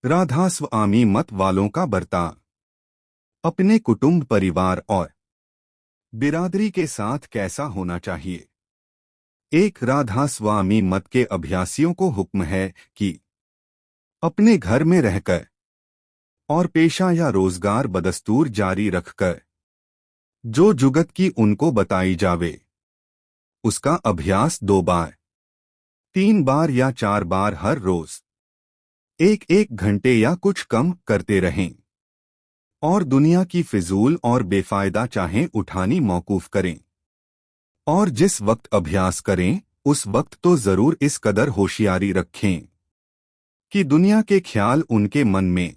राधास्वामी मत वालों का बर्ताव अपने कुटुंब, परिवार और बिरादरी के साथ कैसा होना चाहिए। एक राधास्वामी मत के अभ्यासियों को हुक्म है कि अपने घर में रहकर और पेशा या रोजगार बदस्तूर जारी रखकर जो जुगत की उनको बताई जावे उसका अभ्यास 2 बार, 3 बार या 4 बार हर रोज 1-1 घंटे या कुछ कम करते रहें और दुनिया की फिजूल और बेफायदा चाहें उठानी मौकूफ करें। और जिस वक्त अभ्यास करें उस वक्त तो जरूर इस कदर होशियारी रखें कि दुनिया के ख्याल उनके मन में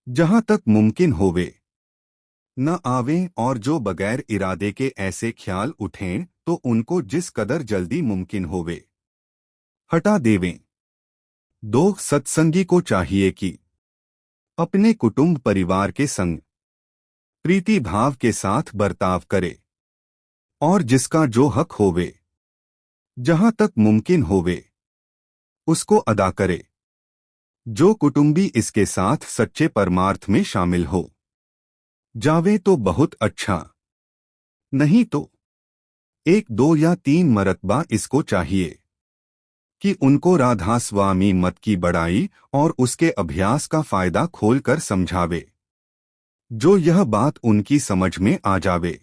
जहां तक मुमकिन होवे न आवें, और जो बगैर इरादे के ऐसे ख्याल उठें तो उनको जिस कदर जल्दी मुमकिन होवे हटा देवें। 2 सत्संगी को चाहिए कि अपने कुटुंब, परिवार के संग प्रीति भाव के साथ बर्ताव करे और जिसका जो हक होवे जहां तक मुमकिन होवे उसको अदा करे। जो कुटुंबी इसके साथ सच्चे परमार्थ में शामिल हो जावे तो बहुत अच्छा, नहीं तो 1, 2 या 3 मरतबा इसको चाहिए कि उनको राधास्वामी मत की बड़ाई और उसके अभ्यास का फायदा खोलकर समझावे। जो यह बात उनकी समझ में आ जावे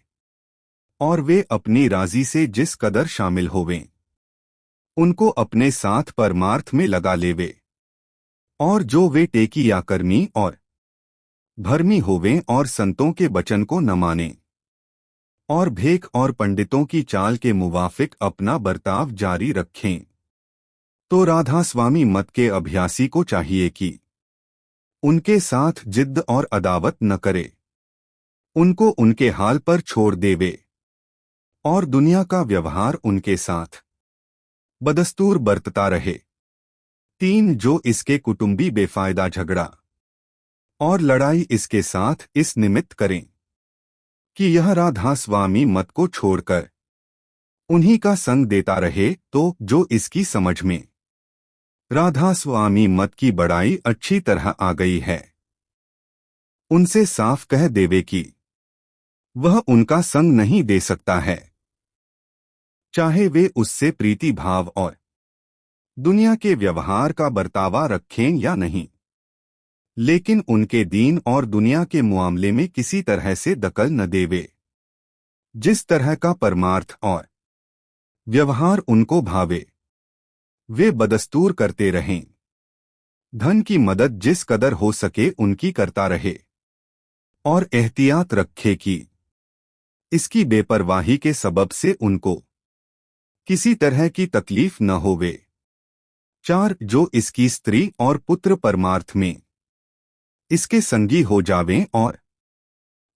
और वे अपनी राजी से जिस कदर शामिल होवें उनको अपने साथ परमार्थ में लगा लेवे। और जो वे टेकी या कर्मी और भरमी होवें और संतों के वचन को न माने और भेख और पंडितों की चाल के मुवाफिक अपना बर्ताव जारी रखें तो राधास्वामी मत के अभ्यासी को चाहिए कि उनके साथ जिद्द और अदावत न करे, उनको उनके हाल पर छोड़ देवे और दुनिया का व्यवहार उनके साथ बदस्तूर बरतता रहे। 3 जो इसके कुटुंबी बेफायदा झगड़ा और लड़ाई इसके साथ इस निमित्त करें कि यह राधास्वामी मत को छोड़कर उन्हीं का संग देता रहे तो जो इसकी समझ में राधास्वामी मत की बड़ाई अच्छी तरह आ गई है उनसे साफ कह देवे कि वह उनका संग नहीं दे सकता है, चाहे वे उससे प्रीति भाव और दुनिया के व्यवहार का बर्तावा रखें या नहीं, लेकिन उनके दीन और दुनिया के मुआमले में किसी तरह से दखल न देवे। जिस तरह का परमार्थ और व्यवहार उनको भावे वे बदस्तूर करते रहें। धन की मदद जिस कदर हो सके उनकी करता रहे और एहतियात रखे कि इसकी बेपरवाही के सबब से उनको किसी तरह की तकलीफ न होवे। 4 जो इसकी स्त्री और पुत्र परमार्थ में इसके संगी हो जावें और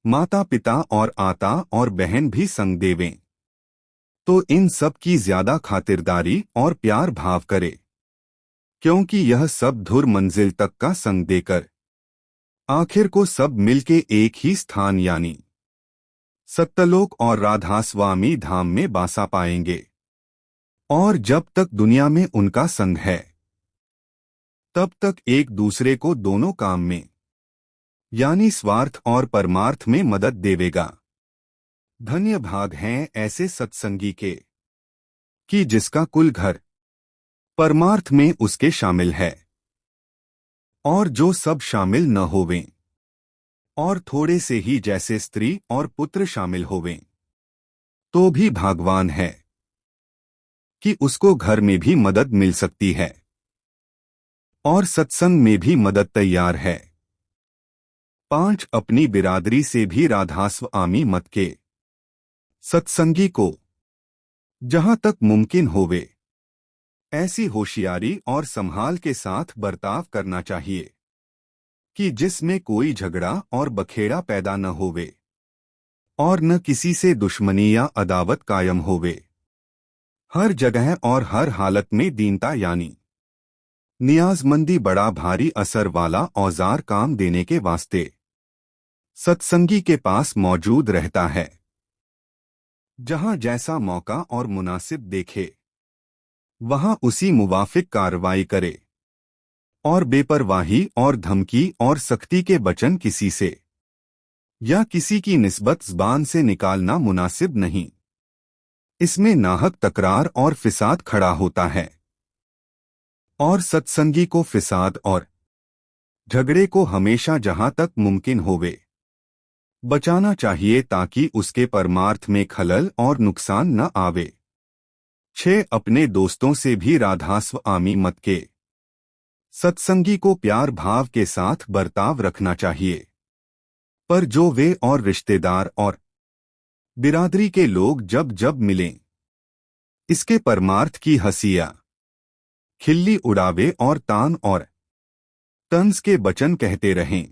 माता पिता और आता और बहन भी संग देवें तो इन सब की ज्यादा खातिरदारी और प्यार भाव करे, क्योंकि यह सब धुर मंजिल तक का संग देकर आखिर को सब मिलके एक ही स्थान यानी सत्यलोक और राधास्वामी धाम में बासा पाएंगे। और जब तक दुनिया में उनका संग है तब तक एक दूसरे को दोनों काम में यानी स्वार्थ और परमार्थ में मदद देवेगा। धन्य भाग हैं ऐसे सत्संगी के कि जिसका कुल घर परमार्थ में उसके शामिल है। और जो सब शामिल न होवें और थोड़े से ही जैसे स्त्री और पुत्र शामिल होवें तो भी भागवान है कि उसको घर में भी मदद मिल सकती है और सत्संग में भी मदद तैयार है। 5 अपनी बिरादरी से भी राधास्वामी मत के सत्संगी को जहां तक मुमकिन होवे ऐसी होशियारी और संभाल के साथ बर्ताव करना चाहिए कि जिसमें कोई झगड़ा और बखेड़ा पैदा न होवे और न किसी से दुश्मनी या अदावत कायम होवे। हर जगह और हर हालत में दीनता यानी नियाजमंदी बड़ा भारी असर वाला औजार काम देने के वास्ते सत्संगी के पास मौजूद रहता है। जहां जैसा मौका और मुनासिब देखे वहां उसी मुवाफिक कार्रवाई करे और बेपरवाही और धमकी और सख्ती के वचन किसी से या किसी की निस्बत ज़बान से निकालना मुनासिब नहीं। इसमें नाहक तकरार और फिसाद खड़ा होता है और सत्संगी को फिसाद और झगड़े को हमेशा जहां तक मुमकिन होवे बचाना चाहिए ताकि उसके परमार्थ में खलल और नुकसान न आवे। 6 अपने दोस्तों से भी राधास्व आमी मत के सत्संगी को प्यार भाव के साथ बर्ताव रखना चाहिए, पर जो वे और रिश्तेदार और बिरादरी के लोग जब जब मिलें इसके परमार्थ की हंसिया खिल्ली उड़ावे और तान और तंज के वचन कहते रहें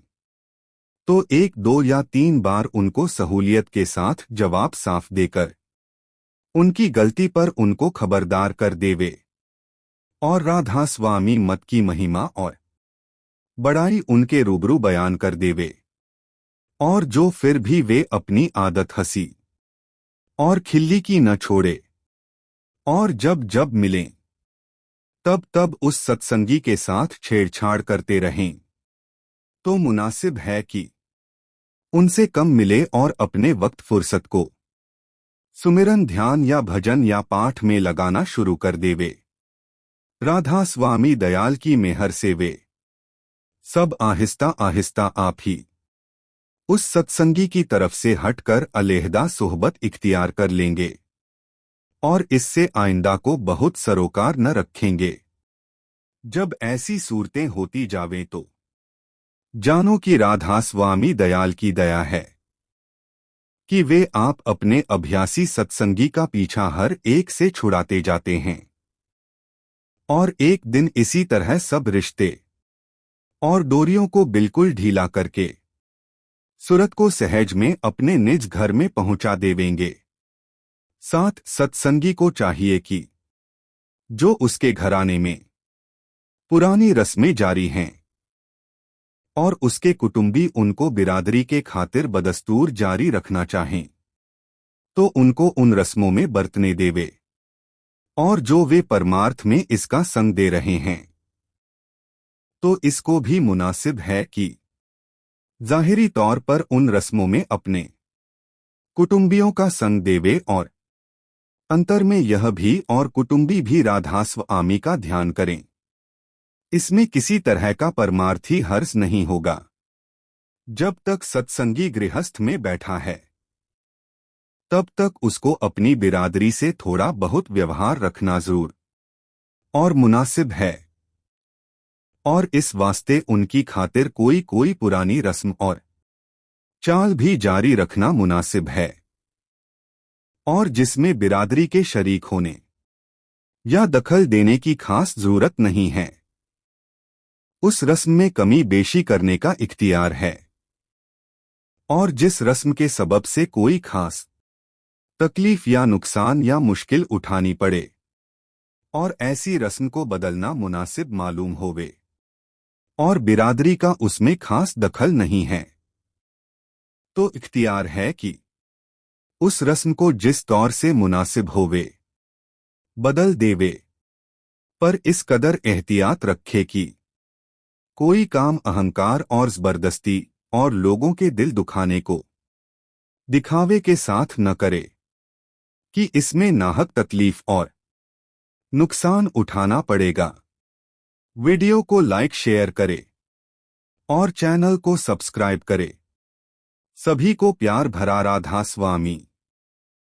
तो 1, 2 या 3 बार उनको सहूलियत के साथ जवाब साफ देकर उनकी गलती पर उनको खबरदार कर देवे और राधा स्वामी मत की महिमा और बड़ाई उनके रूबरू बयान कर देवे। और जो फिर भी वे अपनी आदत हंसी और खिल्ली की न छोड़े और जब जब मिलें तब तब उस सत्संगी के साथ छेड़छाड़ करते रहें तो मुनासिब है कि उनसे कम मिले और अपने वक्त फुर्सत को सुमिरन ध्यान या भजन या पाठ में लगाना शुरू कर देवे। राधा स्वामी दयाल की मेहर से वे सब आहिस्ता आहिस्ता आप ही उस सत्संगी की तरफ से हटकर अलहदा सोहबत इख्तियार कर लेंगे और इससे आइंदा को बहुत सरोकार न रखेंगे। जब ऐसी सूरतें होती जावें तो जानो कि राधा स्वामी दयाल की दया है कि वे आप अपने अभ्यासी सत्संगी का पीछा हर एक से छुड़ाते जाते हैं और एक दिन इसी तरह सब रिश्ते और डोरियों को बिल्कुल ढीला करके सूरत को सहज में अपने निज घर में पहुंचा देवेंगे। साथ सत्संगी को चाहिए कि जो उसके घराने में पुरानी रस्में जारी हैं और उसके कुटुंबी उनको बिरादरी के खातिर बदस्तूर जारी रखना चाहें तो उनको उन रस्मों में बरतने देवे और जो वे परमार्थ में इसका संग दे रहे हैं तो इसको भी मुनासिब है कि जाहिरी तौर पर उन रस्मों में अपने कुटुंबियों का संग देवे और अंतर में यह भी और कुटुंबी भी राधास्व आमी का ध्यान करें। इसमें किसी तरह का परमार्थी हर्ष नहीं होगा। जब तक सत्संगी गृहस्थ में बैठा है तब तक उसको अपनी बिरादरी से थोड़ा बहुत व्यवहार रखना जरूर और मुनासिब है और इस वास्ते उनकी खातिर कोई कोई पुरानी रस्म और चाल भी जारी रखना मुनासिब है और जिसमें बिरादरी के शरीक होने या दखल देने की खास जरूरत नहीं है उस रस्म में कमी बेशी करने का इख्तियार है और जिस रस्म के सबब से कोई खास तकलीफ या नुकसान या मुश्किल उठानी पड़े और ऐसी रस्म को बदलना मुनासिब मालूम होवे और बिरादरी का उसमें खास दखल नहीं है तो इख्तियार है कि उस रस्म को जिस तौर से मुनासिब होवे बदल देवे, पर इस कदर एहतियात रखे कि कोई काम अहंकार और जबरदस्ती और लोगों के दिल दुखाने को दिखावे के साथ न करे कि इसमें नाहक तकलीफ और नुकसान उठाना पड़ेगा। वीडियो को लाइक शेयर करे और चैनल को सब्सक्राइब करे। सभी को प्यार भरा राधा स्वामी।